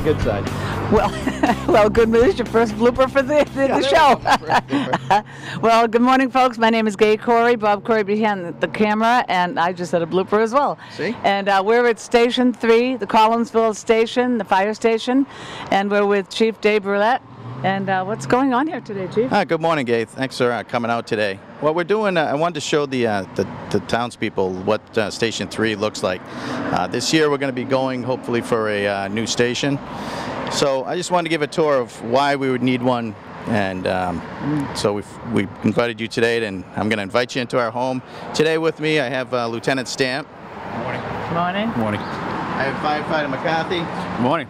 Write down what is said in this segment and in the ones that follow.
my good side. Well, well, good news. Your first blooper for the show. Well, good morning, folks. My name is Gay Corey, Bob Corey behind the camera, and I just had a blooper as well. See? And we're at Station 3, the Collinsville station, the fire station, and we're with Chief Dave Burlett. And what's going on here today, Chief? Good morning, Gay. Thanks for coming out today. What we're doing, I wanted to show the townspeople what Station 3 looks like. This year we're going to be going, hopefully, for a new station. So I just wanted to give a tour of why we would need one. And so we've invited you today, and I'm going to invite you into our home. Today with me, I have Lieutenant Stamp. Good morning. Morning. Good morning. I have Firefighter McCarthy. Good morning.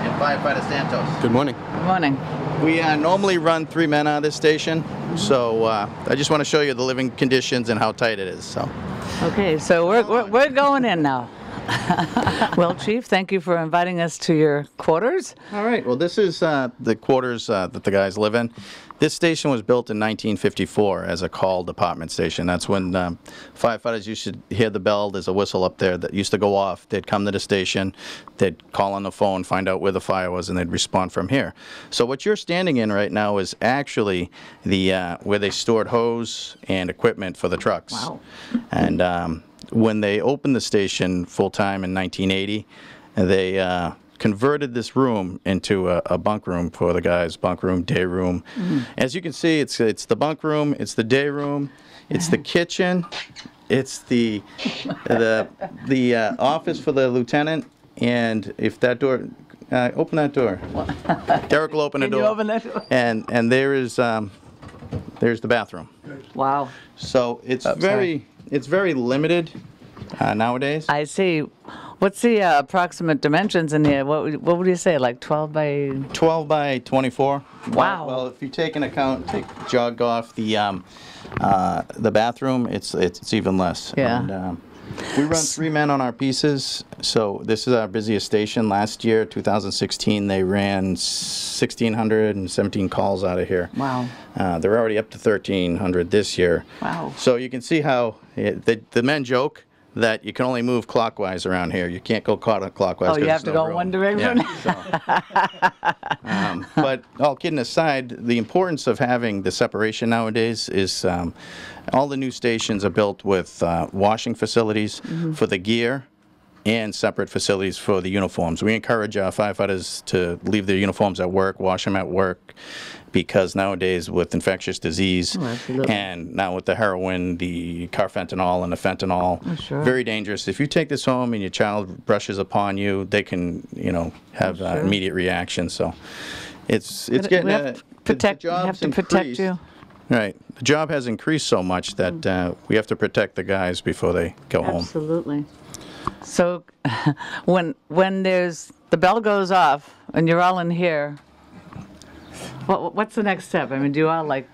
And Firefighter Santos. Good morning. Good morning. We normally run 3 men out of this station, so I just want to show you the living conditions and how tight it is. So. Okay, so we're going in now. Well, Chief, thank you for inviting us to your quarters. All right. Well, this is the quarters that the guys live in. This station was built in 1954 as a call department station. That's when firefighters used to hear the bell. There's a whistle up there that used to go off. They'd come to the station. They'd call on the phone, find out where the fire was, and they'd respond from here. So what you're standing in right now is actually the where they stored hose and equipment for the trucks. Wow. And when they opened the station full-time in 1980, they converted this room into a bunk room for the guys, bunk room, day room. Mm-hmm. As you can see, it's the bunk room, it's the day room, it's the kitchen, it's the office for the lieutenant, and if that door, open that door. Derek will open the door. Can you open that door? And there's the bathroom. Wow. So it's very limited nowadays. I see. What's the approximate dimensions in here? What would you say, like 12 by... 12 by 24. Wow. Well, if you take into account, jog off the bathroom, it's even less. Yeah. And, we run 3 men on our pieces, so this is our busiest station. Last year, 2016, they ran 1,617 calls out of here. Wow. They're already up to 1,300 this year. Wow. So you can see how the men joke that you can only move clockwise around here. You can't go counterclockwise. Oh, you have to go in one direction? Yeah, but all kidding aside, the importance of having the separation nowadays is all the new stations are built with washing facilities for the gear and separate facilities for the uniforms. We encourage our firefighters to leave their uniforms at work, wash them at work, because nowadays with infectious disease and now with the heroin, the carfentanol and the fentanyl, very dangerous. If you take this home and your child brushes upon you, they can, have immediate reaction. So it's getting we have to protect you. Right. The job has increased so much that we have to protect the guys before they go home. Absolutely. So when there's the bell goes off and you're all in here, what's the next step? I mean, do you all like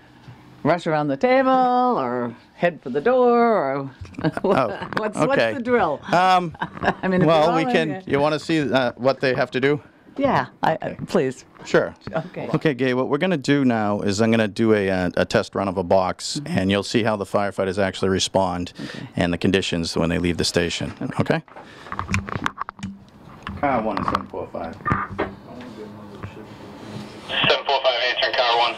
rush around the table or head for the door, or what's the drill? I mean, well, we can. You want to see what they have to do? Yeah, please. Sure. Okay. Okay, Gay, what we're going to do now is I'm going to do a test run of a box, and you'll see how the firefighters actually respond and the conditions when they leave the station. Okay? Car 1 is 745. 745 answering car 1. I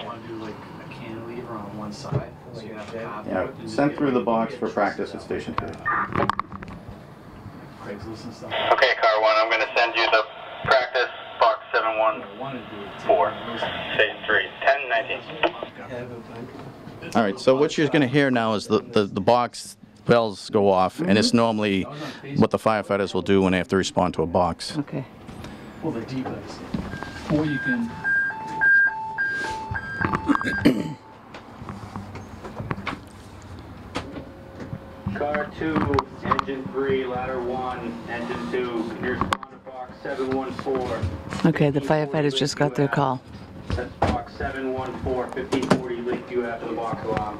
want to do like a cantilever on one side, so you have to have Yeah, send through the box for practice at Station 3. Craigslist and stuff. Okay, car 1, I'm going to send you the practice box 714, station 3, 1019. All right, so what you're going to hear now is the box bells go off, and it's normally what the firefighters will do when they have to respond to a box. Okay. Well, they're deep ice. Or you can... Car 2, engine 3, ladder 1, engine 2, can you respond to box 714? Okay, the firefighters just got their call. That's box 714, 1540 Lakeview after the box alarm.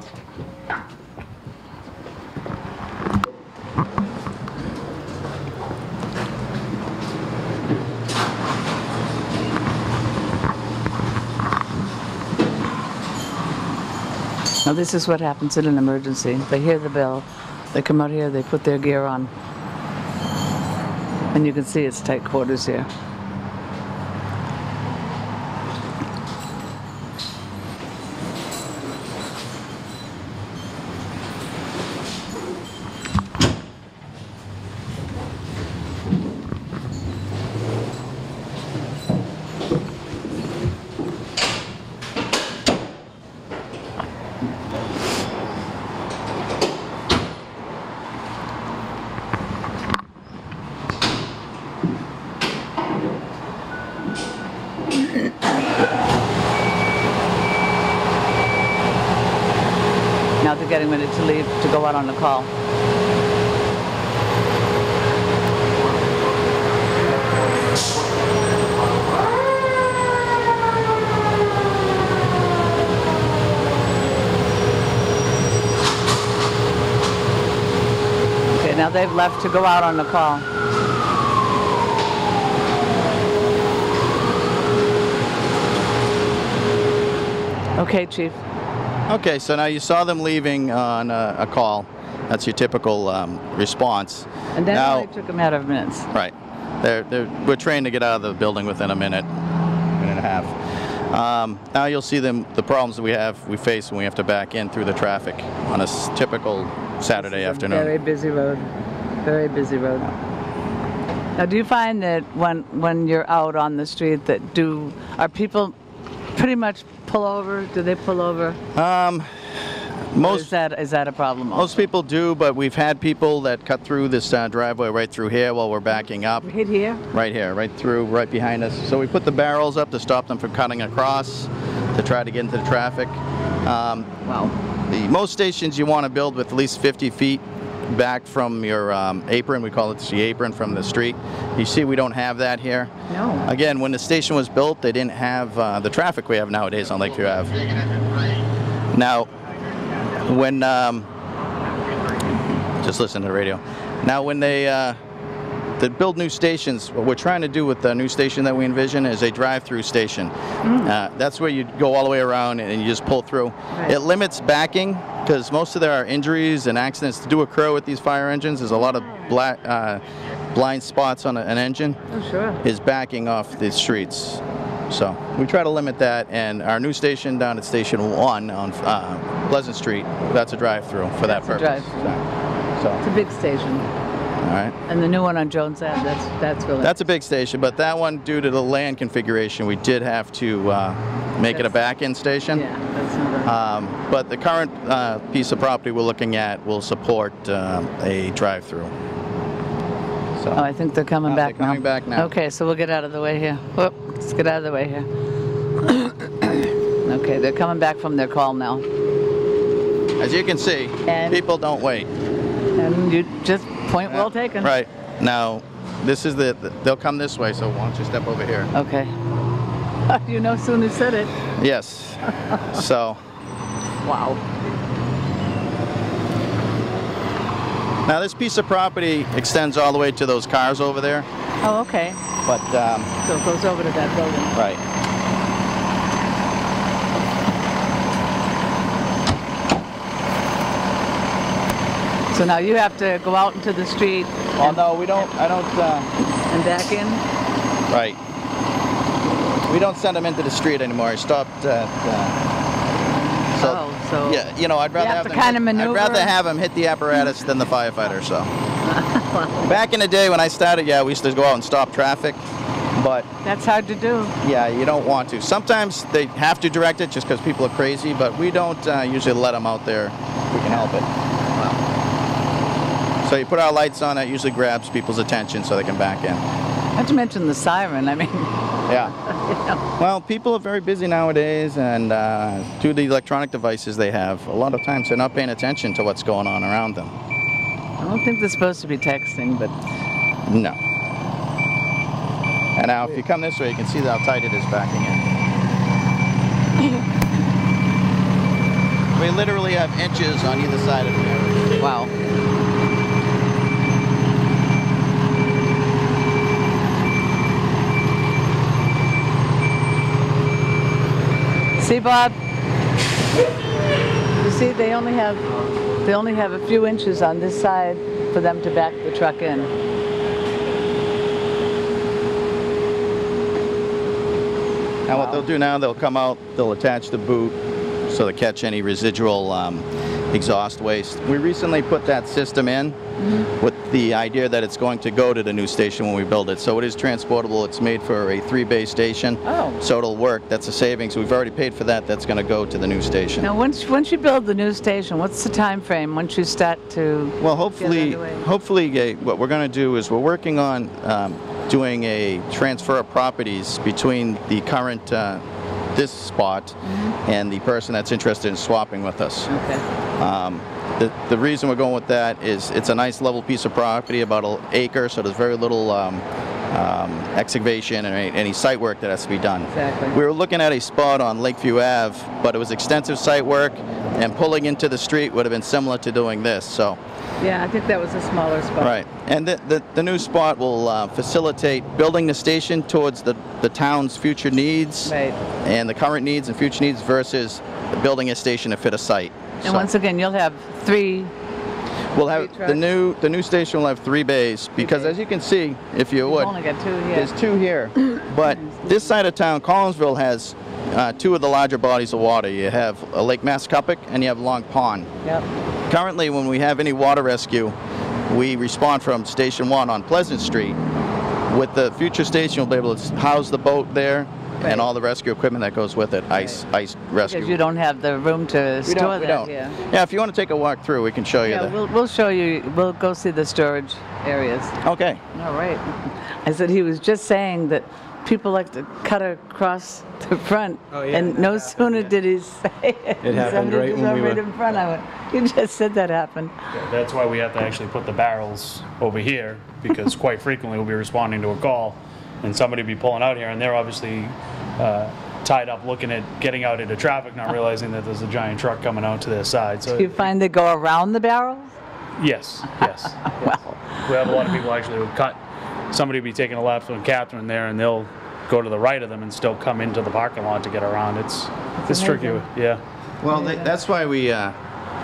Now this is what happens in an emergency. They hear the bell, they come out here, they put their gear on. And you can see it's tight quarters here. Now they're getting ready to leave to go out on the call. Okay, now they've left to go out on the call. Okay, Chief. Okay, so now you saw them leaving on a call. That's your typical response. And that now, only took a matter of minutes. Right. We're trained to get out of the building within a minute and a half. Now you'll see the problems that we face when we have to back in through the traffic on a typical Saturday afternoon. Very busy road. Very busy road. Now, do you find that when you're out on the street, are people pretty much pull over? Do they pull over? Most is that a problem? Most people do, but we've had people that cut through this driveway right through here while we're backing up. Hit here? Right here, right through, right behind us. So we put the barrels up to stop them from cutting across, to try to get into the traffic. Wow. Most stations you want to build with at least 50 feet back from your apron. We call it the apron from the street. You see we don't have that here. No. Again, when the station was built, they didn't have the traffic we have nowadays on Lakeview Ave. Now, when just listen to the radio. Now, when they build new stations, what we're trying to do with the new station that we envision is a drive-through station. That's where you go all the way around and you just pull through. Right. It limits backing because most of their injuries and accidents do occur with these fire engines. There's a lot of blind spots on an engine. Oh, sure. Is backing off the streets. So we try to limit that, and our new station down at Station 1 on Pleasant Street, that's a drive-through for that purpose. So it's a big station. All right. And the new one on Jones Ave, that's a big station, but that one, due to the land configuration, we did have to make it a back-end station. Yeah, that's not but the current piece of property we're looking at will support a drive-through. So, oh, I think they're coming back now. They're coming back now. Okay, so we'll get out of the way here. Whoop, let's get out of the way here. Okay, they're coming back from their call now. As you can see, people don't wait. And you just point well taken. Right. Now, this is they'll come this way, so why don't you step over here? Okay. You know soon as said it. Yes. So. Wow. Now, this piece of property extends all the way to those cars over there. Oh, okay. But so it goes over to that building. Right. So now you have to go out into the street. Oh no, we don't. I don't. And back in. Right. We don't send them into the street anymore. I stopped at. So yeah, you know, I'd rather have them. I'd rather have them hit the apparatus than the firefighter. So. Back in the day when I started, yeah, we used to go out and stop traffic, but that's hard to do. Yeah, you don't want to. Sometimes they have to direct it just because people are crazy, but we don't usually let them out there. We can help it. Wow. So you put our lights on, it usually grabs people's attention so they can back in. Not to mention the siren. I mean. Yeah. You know. Well, people are very busy nowadays, and due to the electronic devices they have, a lot of times they're not paying attention to what's going on around them. I don't think they're supposed to be texting, but... No. And now, if you come this way, you can see how tight it is backing in. We literally have inches on either side of it. Wow. See, Bob? You see, they only have a few inches on this side for them to back the truck in. Now what they'll do now, they'll come out, they'll attach the boot so they catch any residual exhaust waste. We recently put that system in with the idea that it's going to go to the new station when we build it. So it is transportable. It's made for a 3-bay station. Oh. So it'll work. That's a savings. We've already paid for that. That's going to go to the new station. Now, once you build the new station, what's the time frame once you start to? Well, hopefully, get underway? what we're going to do is we're working on doing a transfer of properties between the current this spot and the person that's interested in swapping with us. Okay. The reason we're going with that is it's a nice level piece of property, about an acre, so there's very little excavation and any site work that has to be done. Exactly. We were looking at a spot on Lakeview Ave, but it was extensive site work, and pulling into the street would have been similar to doing this. So. Yeah, I think that was a smaller spot. Right, and the new spot will facilitate building the station towards the town's future needs, Right. and the current needs and future needs versus building a station to fit a site. And So once again, you'll have 3. we'll have trucks? the new station will have 3 bays because bays. as you can see, if you would, You've only got 2 here. there's 2 here, but this side of town, Collinsville, has 2 of the larger bodies of water. You have Lake Massacupic and you have Long Pond. Yep. Currently, when we have any water rescue, we respond from Station 1 on Pleasant Street. With the future station, you'll be able to house the boat there Right. and all the rescue equipment that goes with it, ice rescue. Because you don't have the room to We store don't. that here. Yeah, if you want to take a walk through, we can show you Yeah, that. we'll show you. We'll go see the storage areas. Okay. All right. I said he was just saying that people like to cut across the front, Oh, yeah, and that no happened, sooner yeah. did he say it. It happened somebody right just when we went were- in front. I went, you just said that happened. That's why we have to actually put the barrels over here, because quite frequently we'll be responding to a call and somebody will be pulling out here, and they're obviously tied up looking at getting out into traffic, not realizing that there's a giant truck coming out to their side. So Do you find they go around the barrels? yes. Well, We have a lot of people actually who cut, somebody will be taking a left on Catherine there, and they'll go to the right of them and still come into the parking lot to get around. It's tricky, amazing. yeah. Well, that's why we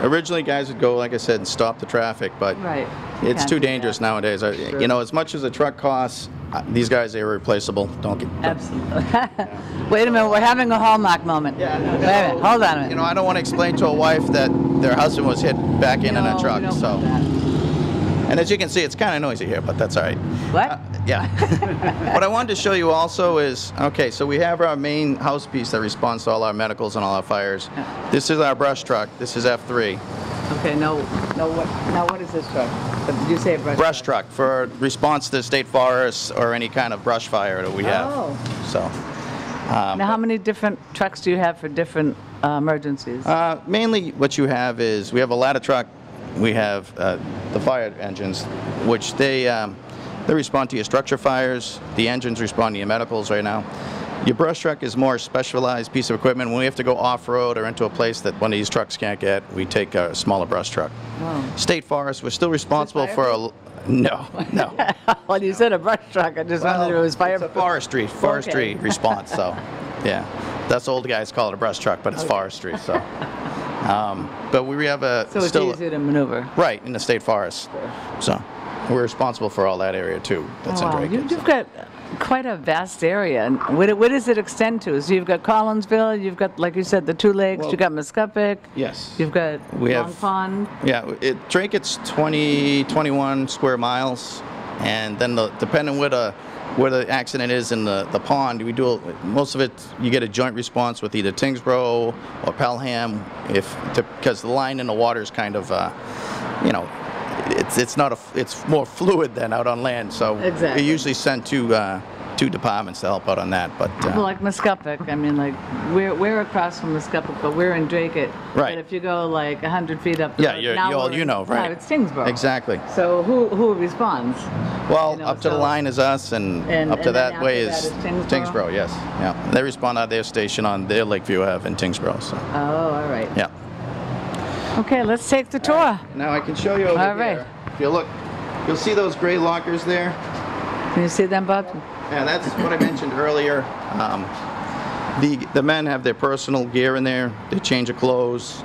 originally guys would go, like I said, and stop the traffic, but right. it's Can't too do dangerous that. nowadays. You know, as much as a truck costs, these guys are irreplaceable. Don't. Absolutely. Wait a minute, we're having a Hallmark moment. Yeah, no, Wait a minute, hold on a minute. You know, I don't want to explain to a wife that their husband was hit back in No, a we truck. don't So, want that. and as you can see, it's kind of noisy here, but that's all right. What? Yeah. What I wanted to show you also is, okay, so we have our main house piece that responds to all our medicals and all our fires. This is our brush truck. This is F3. Okay, no, what is this truck? Did you say a Brush truck for response to state forests or any kind of brush fire that we have. Oh. So. Now, how many different trucks do you have for different emergencies? Mainly what you have is we have a ladder truck, we have the fire engines, which they respond to your structure fires, the engines respond to your medicals right now. Your brush truck is more specialized piece of equipment. When we have to go off-road or into a place that one of these trucks can't get, we take a smaller brush truck. Wow. State forest, we're still responsible for a... No. Well, you said a brush truck. I just wondered if it was fire. It's a forestry Okay. response, so, yeah. That's old guys call it a brush truck, but it's forestry, so. But we have a... So it's still, easy to maneuver. Right, in the state forest. So, we're responsible for all that area, too. That's Oh, in wow. Drake. You've got quite a vast area. And where does it extend to? So you've got Collinsville, you've got, like you said, the 2 lakes, Well, you've got Mascupic, Yes. you've got We Long have- Pond. Yeah, Drake, it's 21 square miles, and then depending where the accident is in the pond, we do most of it. You get a joint response with either Tingsboro or Pelham, because the line in the water is kind of, you know, it's more fluid than out on land. So Exactly. we usually send two departments to help out on that. But Well, like Mascupic, I mean, like, we're across from Mascupic, but we're in Drake. Right. But if you go like 100 feet up the yeah, road, now we're you in- know, right? No, it's Tingsboro. Exactly. So who responds? Well, You know, up to the so- line is us, and up to and then that after way that is is Tingsboro? Yes, yeah. They respond out of their station on their Lakeview Ave in Tingsboro. So, Oh, all right. yeah. Okay, let's take the tour. Now I can show you over All here. right. If you look, you'll see those gray lockers there. Can you see them, Bob? Yeah, that's what I mentioned earlier. The men have their personal gear in there. They change of clothes,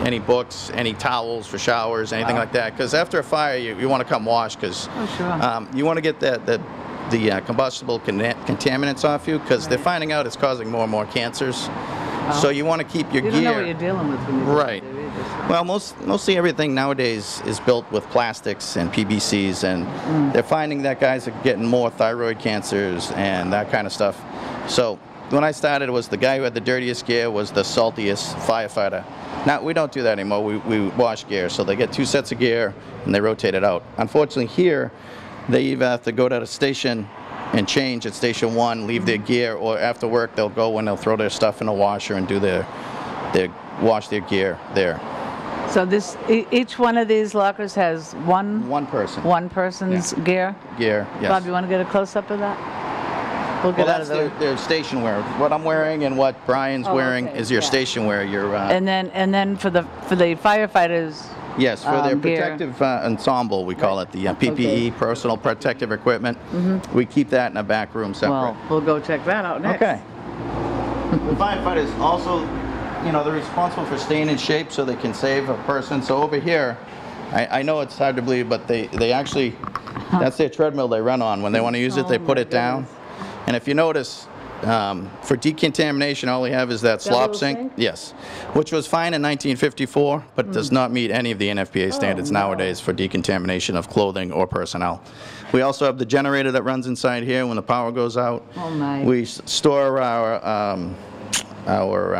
any books, any towels for showers, anything like that. Because after a fire, you want to come wash because Oh, sure. you want to get the the combustible contaminants off you, because they're finding out it's causing more and more cancers. So you want to keep your You gear. don't know what you're dealing with when you Right. do it either, so. Well, mostly everything nowadays is built with plastics and PVCs, and they're finding that guys are getting more thyroid cancers and that kind of stuff. So when I started, it was the guy who had the dirtiest gear was the saltiest firefighter. Now, we don't do that anymore. We wash gear, so they get 2 sets of gear and they rotate it out. Unfortunately, here, they either have to go to the station and change at station 1, leave their gear, or after work they'll go and they'll throw their stuff in a washer and do their wash their gear there. So this, each one of these lockers has One person. one person's gear? Gear, yes. Bob, you want to get a close-up of that? We'll get Well, out of that's the... their station wear. What I'm wearing and what Brian's Oh, wearing okay, is your yeah. station wear. Your And then for the firefighters, yes, for their gear. protective ensemble, we call it the PPE, Okay. personal protective equipment. We keep that in a back room separate. well, we'll go check that out next. Okay. The firefighters also, they're responsible for staying in shape so they can save a person. So over here, I know it's hard to believe, but they actually, that's their treadmill they run on. When they want to use it, they Oh put my it down. goodness. And if you notice, for decontamination, all we have is that slop little sink. sink? Yes, which was fine in 1954, but does not meet any of the NFPA standards no. nowadays for decontamination of clothing or personnel. We also have the generator that runs inside here when the power goes out. Oh, my. We store our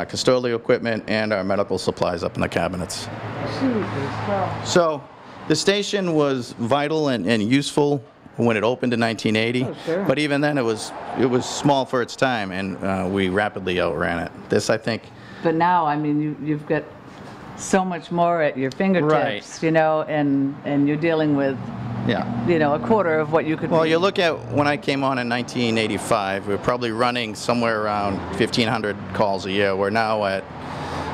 custodial equipment and our medical supplies up in the cabinets. Jesus, well, So the station was vital and useful when it opened in 1980, Oh, sure. but even then it was small for its time, and we rapidly outran it. This, I think, but now, I mean, you've got so much more at your fingertips, and you're dealing with, yeah. a quarter of what you could Well, be. you look at when I came on in 1985, we were probably running somewhere around 1,500 calls a year. We're now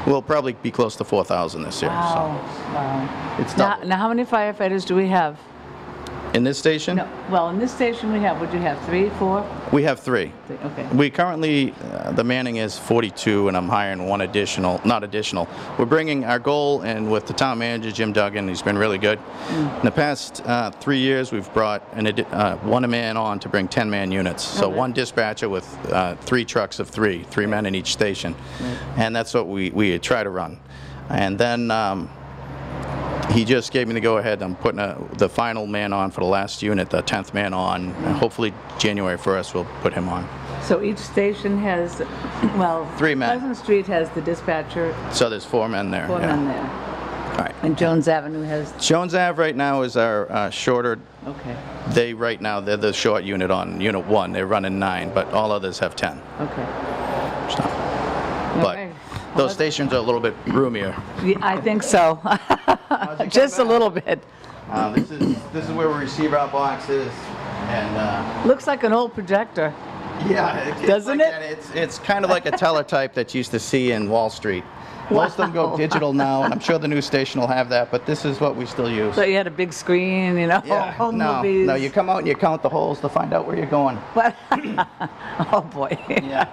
we'll probably be close to 4,000 this year. Wow. So it's Now, double. now, how many firefighters do we have? In this station, No, well, in this station we have, would you have 3, 4? we have 3. Okay. We currently, the manning is 42, and I'm hiring one additional, not additional. We're bringing our goal, and with the town manager, Jim Duggan, he's been really good. In the past 3 years, we've brought one man on to bring 10-man units. So Okay. one dispatcher with 3 trucks of 3 men in each station. And that's what we try to run. And then he just gave me the go-ahead. I'm putting the final man on for the last unit, the 10th man on. And hopefully January 1st we'll put him on. So each station has, well, 3 men. Pleasant Street has the dispatcher, So there's 4 men there. 4 yeah. men there. All right. And Jones Avenue has, Jones Ave right now is our shorter. okay, They're the short unit on Unit 1. They're running 9, but all others have 10. okay. So, All but right. those stations are a little bit roomier. Yeah, I think so. Just a little bit. This is where we receive our boxes, and Looks like an old projector. yeah, Doesn't it? It's kind of like a teletype that you used to see in Wall Street. Most of them go Wow. digital now, and I'm sure the new station will have that, but this is what we still use. So you had a big screen, home no, movies. no, you come out and you count the holes to find out where you're going. What? Oh, boy. Yeah.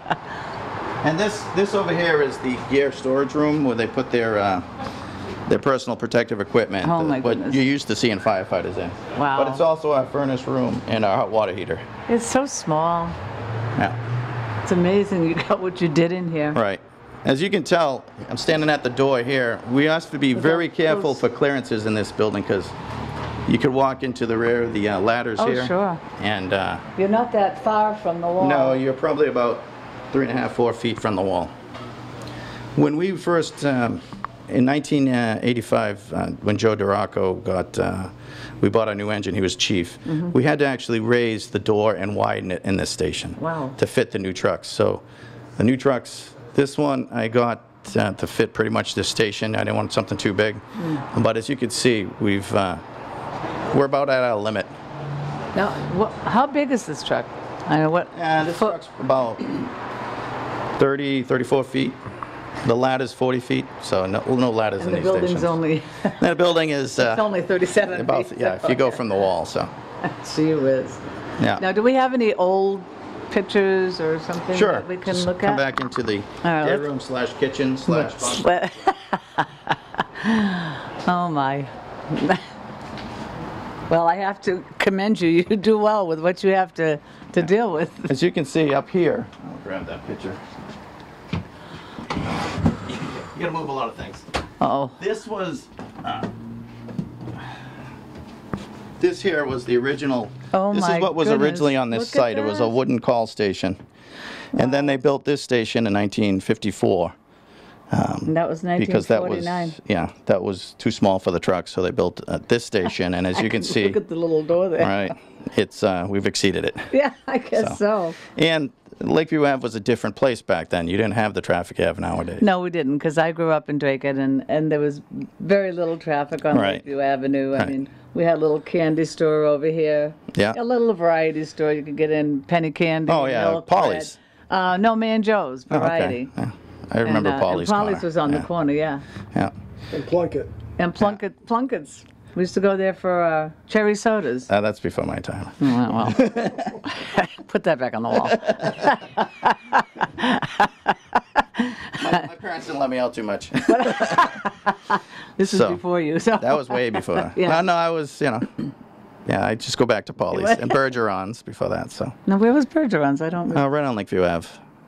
And this over here is the gear storage room where they put their personal protective equipment. Oh, my What goodness. you're used to seeing firefighters in. Wow. But it's also our furnace room and our hot water heater. It's so small. Yeah. It's amazing you got what you did in here. Right. As you can tell, I'm standing at the door here. We have to be very careful for clearances in this building because you could walk into the rear of the ladders Oh, here. sure. And You're not that far from the wall. no, you're probably about 3.5, 4 feet from the wall. When we first, in 1985, when Joe Duraco we bought a new engine, he was chief, we had to actually raise the door and widen it in this station Wow. to fit the new trucks. So the new trucks, this one I got to fit pretty much this station. I didn't want something too big. But as you can see, we're about at our limit. Now, how big is this truck? I know what. This truck's about 30, 34 feet. The ladder's 40 feet, so no ladders And in the these building's stations. only, The building is it's only 37 about, feet. yeah, if you go from the wall, so, Gee whiz. yeah. Now, do we have any old pictures or something Sure. that we can Just look come at? back into the right, day let's- room slash kitchen slash bunk. Oh, my. Well, I have to commend you. You do well with what you have to deal with. As you can see up here, I'll grab that picture. You gotta move a lot of things. Uh-oh. This was, this here was the original. Oh this my is what was goodness. originally on this Look at site. It was a that. wooden call station. And then they built this station in 1954. And that was Because that was, 1949. that was too small for the truck, so they built this station. And as you can see, Look at the little door there. right, it's we've exceeded it. Yeah, I guess so. And Lakeview Ave was a different place back then. You didn't have the traffic you have nowadays. No, we didn't, because I grew up in Draycott, and there was very little traffic on Right. Lakeview Avenue. I Right. mean, we had a little candy store over here. Yeah. A little variety store. You could get in penny candy. Oh, yeah, milk, Polly's. bread. No, Man Joe's Oh, okay. variety. Yeah. I remember and, Polly's. And Polly's corner. was on Yeah. the corner, yeah. Yeah. And Plunkett. And Plunkett's. We used to go there for cherry sodas. That's before my time. Well, put that back on the wall. My parents didn't let me out too much. This is So, before you. So. That was way before. Yeah. No, I was, yeah, I just go back to Polly's and Bergeron's before that. So, Now, where was Bergeron's? I don't know. right on Lakeview Ave.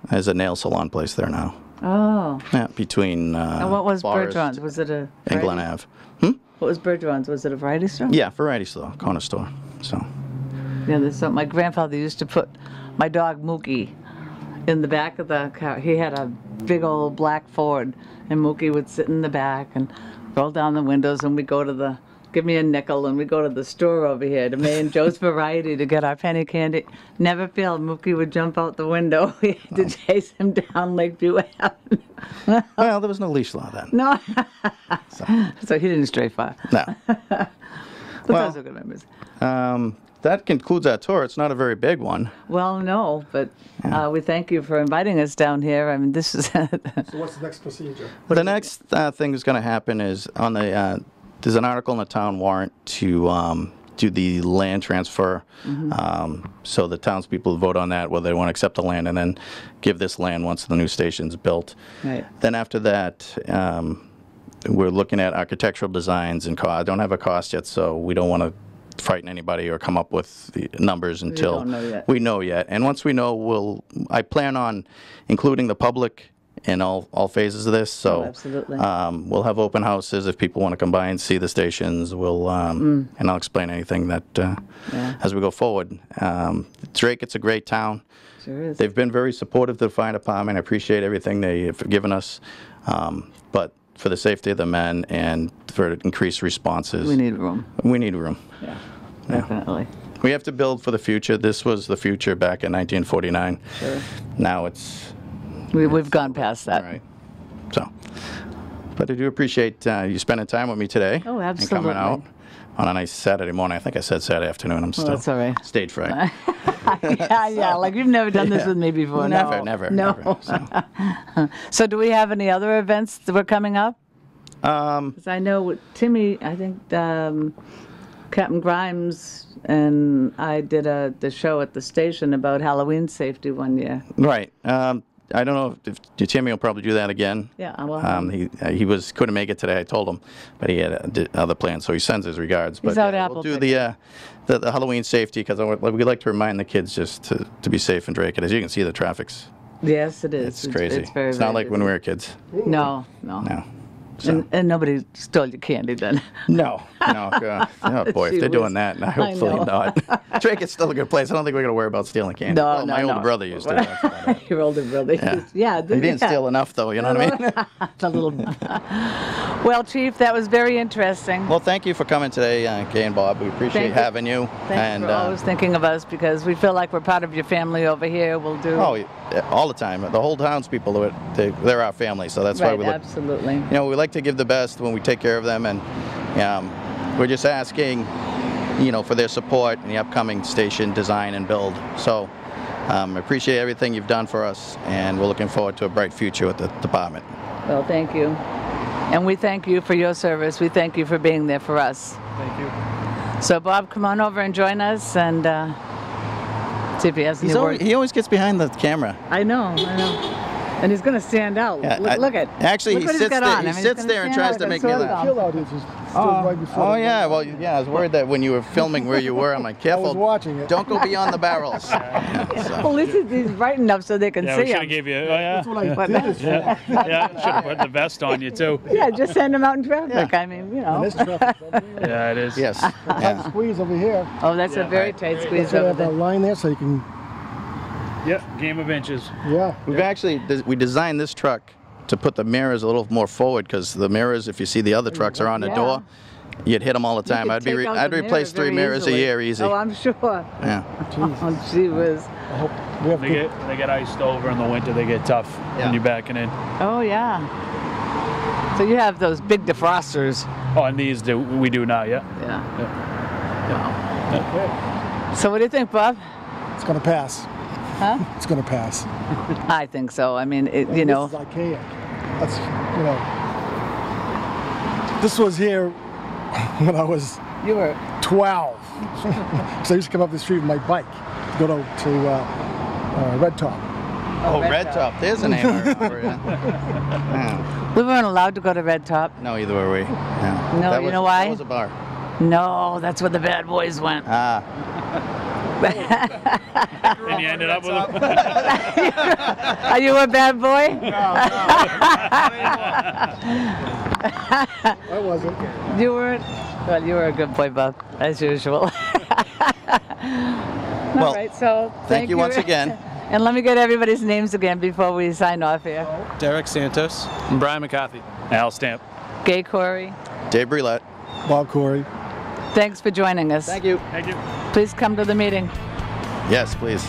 There's a nail salon place there now. Oh. Yeah, between. And what was Forest Bergeron's? Was it a and Glen variety? Ave. What was Bergeron's? Was it a variety store? Yeah, variety store, corner store. So, Yeah, there's some. My grandfather used to put my dog Mookie in the back of the car. He had a big old black Ford, and Mookie would sit in the back and roll down the windows, and we'd go to the, give me a nickel, and we'd go to the store over here to May and Joe's Variety to get our penny candy. Never failed. Mookie would jump out the window. We had to chase him down Lakeview Avenue. well, there was no leash law then. No. So he didn't stray far. No. But Well- those are good memories. That concludes our tour. It's not a very big one. Well, no, but we thank you for inviting us down here. I mean, this is. So what's the next procedure? The next thing that's going to happen is on the there's an article in the town warrant to do the land transfer. So the townspeople vote on that, whether they want to accept the land and then give this land once the new station's built. Right. Then after that, we're looking at architectural designs and cost. I don't have a cost yet, so we don't want to frighten anybody or come up with the numbers until don't know yet. we know yet. And once we know, I plan on including the public in all phases of this. So Oh, absolutely. we'll have open houses if people want to come by and see the stations. We'll and I'll explain anything that as we go forward. Drake, it's a great town. Sure is. They've been very supportive of the fire department. I appreciate everything they have given us. But for the safety of the men and for increased responses, We need room. we need room. Yeah, definitely. We have to build for the future. This was the future back in 1949. Sure. Now it's We've gone past that. right. So, but I do appreciate you spending time with me today. Oh, And absolutely. coming out on a nice Saturday morning. I think I said Saturday afternoon. I'm still that's all right. stage fright. yeah, like you've never done this with me before. Never, no. never, No. never. So, So do we have any other events that were coming up? 'Cause I know with Timmy, I think Captain Grimes and I did the show at the station about Halloween safety one year. right. I don't know if Timmy will probably do that again. Yeah, well, He couldn't make it today. I told him, but he had other plans, so he sends his regards. He's But out we'll do apple the Halloween safety because we like to remind the kids just to be safe in Drake. As you can see, the traffic's yes, it is. it's crazy. It's very, it's not very like when we were kids. busy. No. No. So. And nobody stole your candy then. No. God. Oh boy, if Gee they're doing whiz. that, I hopefully know. not. Drake is still a good place. I don't think we're gonna worry about stealing candy. No, Well, no, my older no. brother used to. That's about it. Your older brother. Yeah. He didn't steal enough, though. You know what I mean? A little. Well, Chief, that was very interesting. Well, thank you for coming today, Kay and Bob. We appreciate Thank you. having you. Thanks for always thinking of us because we feel like we're part of your family over here. We'll do. oh, all the time. The whole townspeople, they're our family, so that's why right, we look. absolutely. You know, we like to give the best when we take care of them, and we're just asking, for their support in the upcoming station design and build. So, appreciate everything you've done for us, and we're looking forward to a bright future with the department. Well, thank you. And we thank you for your service. We thank you for being there for us. Thank you. So, Bob, come on over and join us and see if he has any words. He always gets behind the camera. I know. And he's going to stand out. Yeah, look at. Actually, look he what he's sits got there. on. He I mean, sits he's there and gonna tries stand to like make a me sore laugh. thumb. Chill out, it's just stood right before. Oh the yeah, light. well yeah, I was worried that when you were filming where you were, I'm like, I careful, was watching it. don't go beyond the barrels. So, Well, at least he's bright enough so they can Yeah, we see should have him. gave you. Oh yeah. That's what I But- did this for. Yeah, should have put the vest on you too. Yeah, just send him out in traffic. Yeah. I mean, you And know. this traffic over here. Yeah, it is. yes. Tight Yeah. squeeze over here. Oh, that's a very Right. tight squeeze Should over have that there. line there so you can. Yep. Game of inches. Yeah. We've actually we designed this truck to put the mirrors a little more forward because the mirrors, if you see the other trucks are on the Yeah. door, you'd hit them all the You time. could I'd take out I'd the replace mirror 3 very mirrors easily. a year easy. Oh, I'm sure. Yeah. Oh, gee whiz. I hope we have good. They get iced over in the winter. They get tough Yeah. when you're backing in. Oh, yeah. So you have those big defrosters. Oh, and these we do now. Yeah. Yeah. Okay. So what do you think, Bob? It's gonna pass. Huh? It's gonna pass. I think so. I mean, it, you And know. This is archaic. That's, you know. This was here when I was You were. 12. So I used to come up the street with my bike to go to Red Top. Oh, Red Red Top. Top. There's a name I remember. Yeah. We weren't allowed to go to Red Top. No, either were we. No, No, That you was- know why? That was a bar. No, that's where the bad boys went. Ah. And you ended up with a, Are you a bad boy? I wasn't. You weren't? Well, you were a good boy, Bob, as usual. All Well, right, so thank you once again. And let me get everybody's names again before we sign off here. Derek Santos. and Brian McCarthy. Al Stamp. Gay Corey, Dave Brillette. Bob Corey. thanks for joining us. Thank you. Thank you. Please come to the meeting. Yes, please.